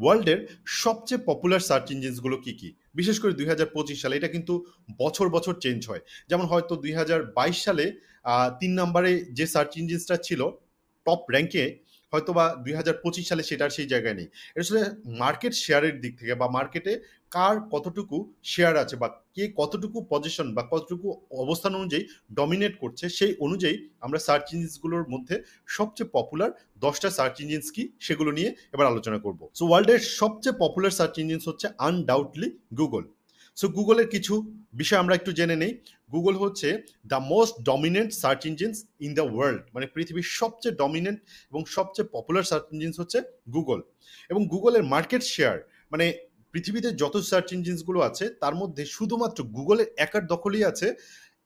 ওয়ার্ল্ডের সবচেয়ে popular search ইঞ্জিনসগুলো কি কি, বিশেষ করে 2025 সালে এটা কিন্তু বছর বছর চেঞ্জ হয়। যেমন হয়তো 2022 সালে 3 নম্বরে যে সার্চ ইঞ্জিনসটা ছিল টপ র্যাঙ্কে, হয়তো বা 2025 সালে সেটার সেই জায়গায় নেই। এটা আসলে মার্কেট শেয়ারের দিক থেকে বা মার্কেটে কার কতটুকু শেয়ার আছে বা কে কতটুকু পজিশন বা কতটুকু অবস্থান অনুযায়ী ডমিনেট করছে, সেই অনুযায়ী আমরা সার্চ ইঞ্জিনসগুলোর মধ্যে সবচেয়ে পপুলার 10টা সার্চ ইঞ্জিনস কি সেগুলো নিয়ে এবার আলোচনা করব। সো ওয়ার্ল্ডের সবচেয়ে পপুলার সার্চ ইঞ্জিনস হচ্ছে আনডাউটলি গুগল। সো গুগলের কিছু বিষয় আমরা একটু জেনে নেই। গুগল হচ্ছে the most dominant search engines in the world, মানে পৃথিবীর সবচেয়ে ডমিনেন্ট এবং সবচেয়ে পপুলার সার্চ ইঞ্জিনস হচ্ছে গুগল। এবং গুগলের মার্কেট শেয়ার, মানে পৃথিবীতে যত সার্চ ইঞ্জিনসগুলো আছে তার মধ্যে শুধুমাত্র গুগলের একার দখলেই আছে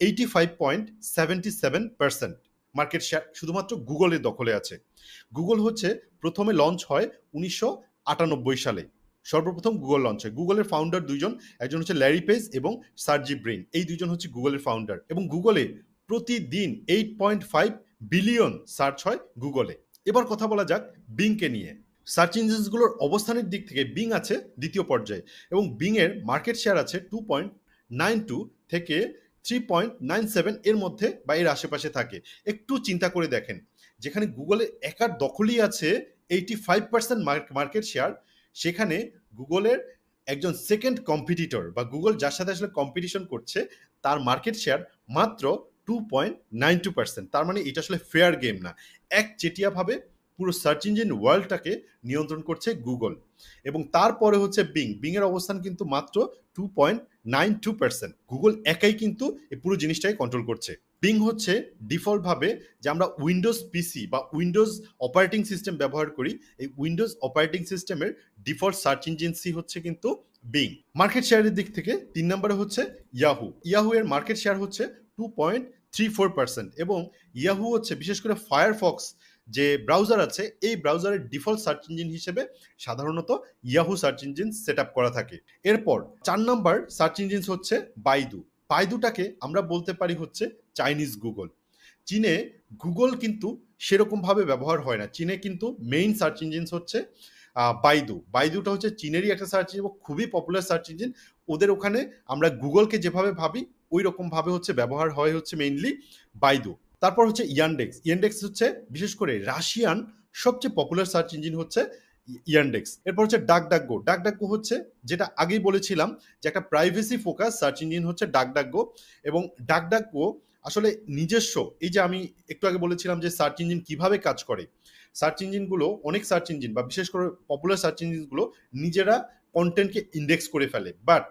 85.77%। মার্কেট শেয়ার শুধুমাত্র গুগলের দখলে আছে। গুগল হচ্ছে প্রথমে লঞ্চ হয় 1998 সালে, সর্বপ্রথম গুগল লঞ্চ হয়। গুগলের ফাউন্ডার দুইজন, একজন হচ্ছে ল্যারি পেজ এবং সার্জি ব্রিন, এই দুইজন হচ্ছে গুগলের ফাউন্ডার। এবং গুগলে প্রতিদিন 8.5 বিলিয়ন সার্চ হয় গুগলে। এবার কথা বলা যাক বিংকে নিয়ে। সার্চ ইঞ্জিনসগুলোর অবস্থানের দিক থেকে বিং আছে দ্বিতীয় পর্যায়ে এবং বিং এর মার্কেট শেয়ার আছে 2.92 থেকে 3.97 এর মধ্যে বা এর আশেপাশে থাকে। একটু চিন্তা করে দেখেন, যেখানে গুগলের একার দখলই আছে 85% মার্কেট শেয়ার, সেখানে গুগলের একজন সেকেন্ড কম্পিটিটর বা গুগল যার সাথে আসলে কম্পিটিশন করছে তার মার্কেট শেয়ার মাত্র 2.92%। তার মানে এটা আসলে ফেয়ার গেম না। একচেটিয়াভাবে পুরো সার্চ ইঞ্জিন ওয়ার্ল্ডটাকে নিয়ন্ত্রণ করছে গুগল। এবং তারপরে হচ্ছে বিং এর অবস্থান কিন্তু মাত্র 2.92%। গুগল একাই কিন্তু এই পুরো জিনিসটাকে কন্ট্রোল করছে। বিং হচ্ছে ডিফল্ট ভাবে যে আমরা উইন্ডোজ পিসি বা উইন্ডোজ অপারেটিং সিস্টেম ব্যবহার করি, এই উইন্ডোজ অপারেটিং সিস্টেমের ডিফল্ট সার্চ ইঞ্জিনসই হচ্ছে কিন্তু বিং। মার্কেট শেয়ারের দিক থেকে 3 নম্বরে হচ্ছে ইয়াহু। ইয়াহু এর মার্কেট শেয়ার হচ্ছে 2.34% এবং ইয়াহু হচ্ছে বিশেষ করে ফায়ারফক্স যে ব্রাউজার আছে, এই ব্রাউজারের ডিফল্ট সার্চ ইঞ্জিন হিসেবে সাধারণত Yahoo search engine set up করা থাকে। এরপর 4 নম্বর সার্চ ইঞ্জিন হচ্ছে বাইদু। বাইদুটাকে আমরা বলতে পারি হচ্ছে চাইনিজ গুগল। চীনে গুগল কিন্তু সেরকমভাবে ব্যবহার হয় না। চীনে কিন্তু মেইন সার্চ ইঞ্জিন হচ্ছে বাইদু। বাইদুটা হচ্ছে চীনেরই একটা সার্চ ইঞ্জিন, খুবই পপুলার সার্চ ইঞ্জিন। ওদের ওখানে আমরা গুগলকে যেভাবে ভাবি ওই রকম ভাবে হচ্ছে ব্যবহার হয় হচ্ছে মেইনলি বাইদু। তারপর হচ্ছে ইয়ান্ডেক্স। ইয়ান্ডেক্স হচ্ছে বিশেষ করে রাশিয়ান সবচেয়ে পপুলার সার্চ ইঞ্জিন হচ্ছে ইয়ান্ডেক্স। এরপর হচ্ছে ডাকডাকগো। ডাকডাকগো হচ্ছে যেটা আগেই বলেছিলাম যে একটা প্রাইভেসি ফোকাস সার্চ ইঞ্জিন হচ্ছে ডাকডাকগো। এবং ডাকডাকগো আসলে নিজস্ব, এই যে আমি একটু আগে বলেছিলাম যে সার্চ ইঞ্জিন কিভাবে কাজ করে, সার্চ ইঞ্জিনগুলো অনেক সার্চ ইঞ্জিন বা বিশেষ করে পপুলার সার্চ ইঞ্জিনগুলো নিজেরা কন্টেন্টকে ইন্ডেক্স করে ফেলে। বাট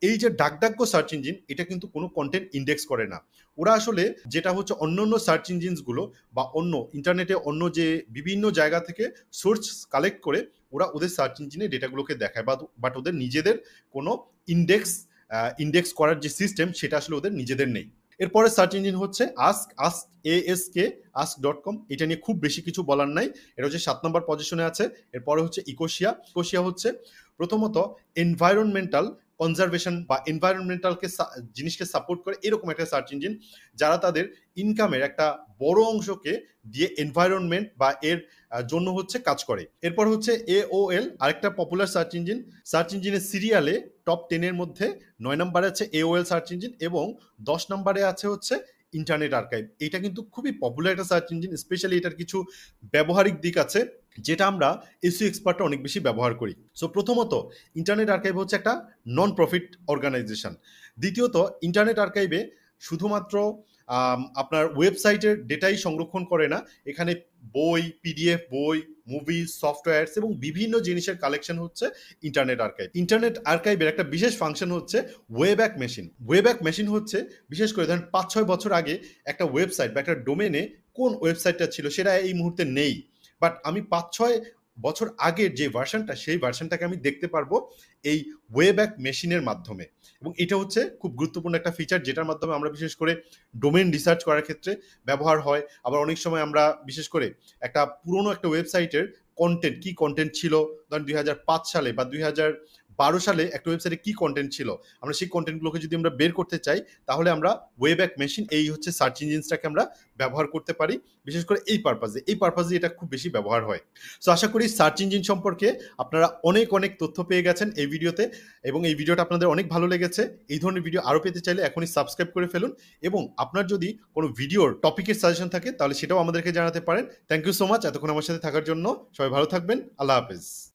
এই যে ডাকডাকগো সার্চ ইঞ্জিন, এটা কিন্তু কোনো কন্টেন্ট ইন্ডেক্স করে না। ওরা আসলে যেটা হচ্ছে অন্য অন্য সার্চ ইঞ্জিনসগুলো বা অন্য ইন্টারনেটে অন্য যে বিভিন্ন জায়গা থেকে সোর্স কালেক্ট করে ওরা ওদের সার্চ ইঞ্জিনে ডেটাগুলোকে দেখায়, বাট ওদের নিজেদের কোনো ইন্ডেক্স করার যে সিস্টেম সেটা আসলে ওদের নিজেদের নেই। এরপরে সার্চ ইঞ্জিন হচ্ছে ask.com। এটা নিয়ে খুব বেশি কিছু বলার নাই, এটা হচ্ছে 7 নম্বর পজিশনে আছে। এরপরে হচ্ছে ইকোশিয়া। ইকোশিয়া হচ্ছে প্রথমত এনভায়রনমেন্টাল কনজারভেশন বা এনভায়রনমেন্টালকে জিনিসকে সাপোর্ট করে এরকম একটা সার্চ ইঞ্জিন, যারা তাদের ইনকামের একটা বড় অংশকে দিয়ে এনভায়রনমেন্ট বা এর জন্য হচ্ছে কাজ করে। এরপর হচ্ছে AOL, আরেকটা পপুলার সার্চ ইঞ্জিন। সার্চ ইঞ্জিনের সিরিয়ালে টপ 10-এর মধ্যে 9 নম্বরে আছে AOL সার্চ ইঞ্জিন এবং 10 নম্বরে আছে হচ্ছে ইন্টারনেট আর্কাইভ। এটা কিন্তু খুবই পপুলার একটা সার্চ ইঞ্জিন, স্পেশালি এটার কিছু ব্যবহারিক দিক আছে যেটা আমরা এসইও এক্সপার্টরা অনেক বেশি ব্যবহার করি। সো প্রথমত ইন্টারনেট আর্কাইভ হচ্ছে একটা নন প্রফিট অর্গানাইজেশন। দ্বিতীয়ত ইন্টারনেট আর্কাইভে শুধুমাত্র আপনার ওয়েবসাইটের ডেটাই সংরক্ষণ করে না, এখানে বই, পিডিএফ বই, মুভি, সফটওয়্যারস এবং বিভিন্ন জিনিসের কালেকশন হচ্ছে ইন্টারনেট আর্কাইভ। ইন্টারনেট আর্কাইভের একটা বিশেষ ফাংশন হচ্ছে ওয়েব্যাক মেশিন। ওয়েব্যাক মেশিন হচ্ছে বিশেষ করে ধরেন 5-6 বছর আগে একটা ওয়েবসাইট বা একটা ডোমেনে কোন ওয়েবসাইটটা ছিল সেটা এই মুহূর্তে নেই, বাট আমি 5-6 বছর আগের যে ভার্সনটা সেই ভার্সনটাকে আমি দেখতে পারবো এই ওয়েব্যাক মেশিনের মাধ্যমে। এবং এটা হচ্ছে খুব গুরুত্বপূর্ণ একটা ফিচার যেটার মাধ্যমে আমরা বিশেষ করে ডোমেন রিসার্চ করার ক্ষেত্রে ব্যবহার হয়। আবার অনেক সময় আমরা বিশেষ করে একটা পুরনো একটা ওয়েবসাইটের কন্টেন্ট কি কন্টেন্ট ছিল ধরেন 2005 সালে বা 2012 সালে একটা ওয়েবসাইটে কি কনটেন্ট ছিল, আমরা সেই কনটেন্টগুলোকে যদি আমরা বের করতে চাই, তাহলে আমরা ওয়েব্যাক মেশিন এই হচ্ছে সার্চ ইঞ্জিনসটাকে আমরা ব্যবহার করতে পারি, বিশেষ করে এই পারপাজে এটা খুব বেশি ব্যবহার হয়। সো আশা করি সার্চ ইঞ্জিন সম্পর্কে আপনারা অনেক অনেক তথ্য পেয়ে গেছেন এই ভিডিওতে, এবং এই ভিডিওটা আপনাদের অনেক ভালো লেগেছে। এই ধরনের ভিডিও আরও পেতে চাইলে এখনই সাবস্ক্রাইব করে ফেলুন, এবং আপনার যদি কোনো ভিডিওর টপিকের সাজেশন থাকে তাহলে সেটাও আমাদেরকে জানাতে পারেন। থ্যাংক ইউ সো মাচ এতক্ষণ আমার সাথে থাকার জন্য। সবাই ভালো থাকবেন। আল্লাহ হাফেজ।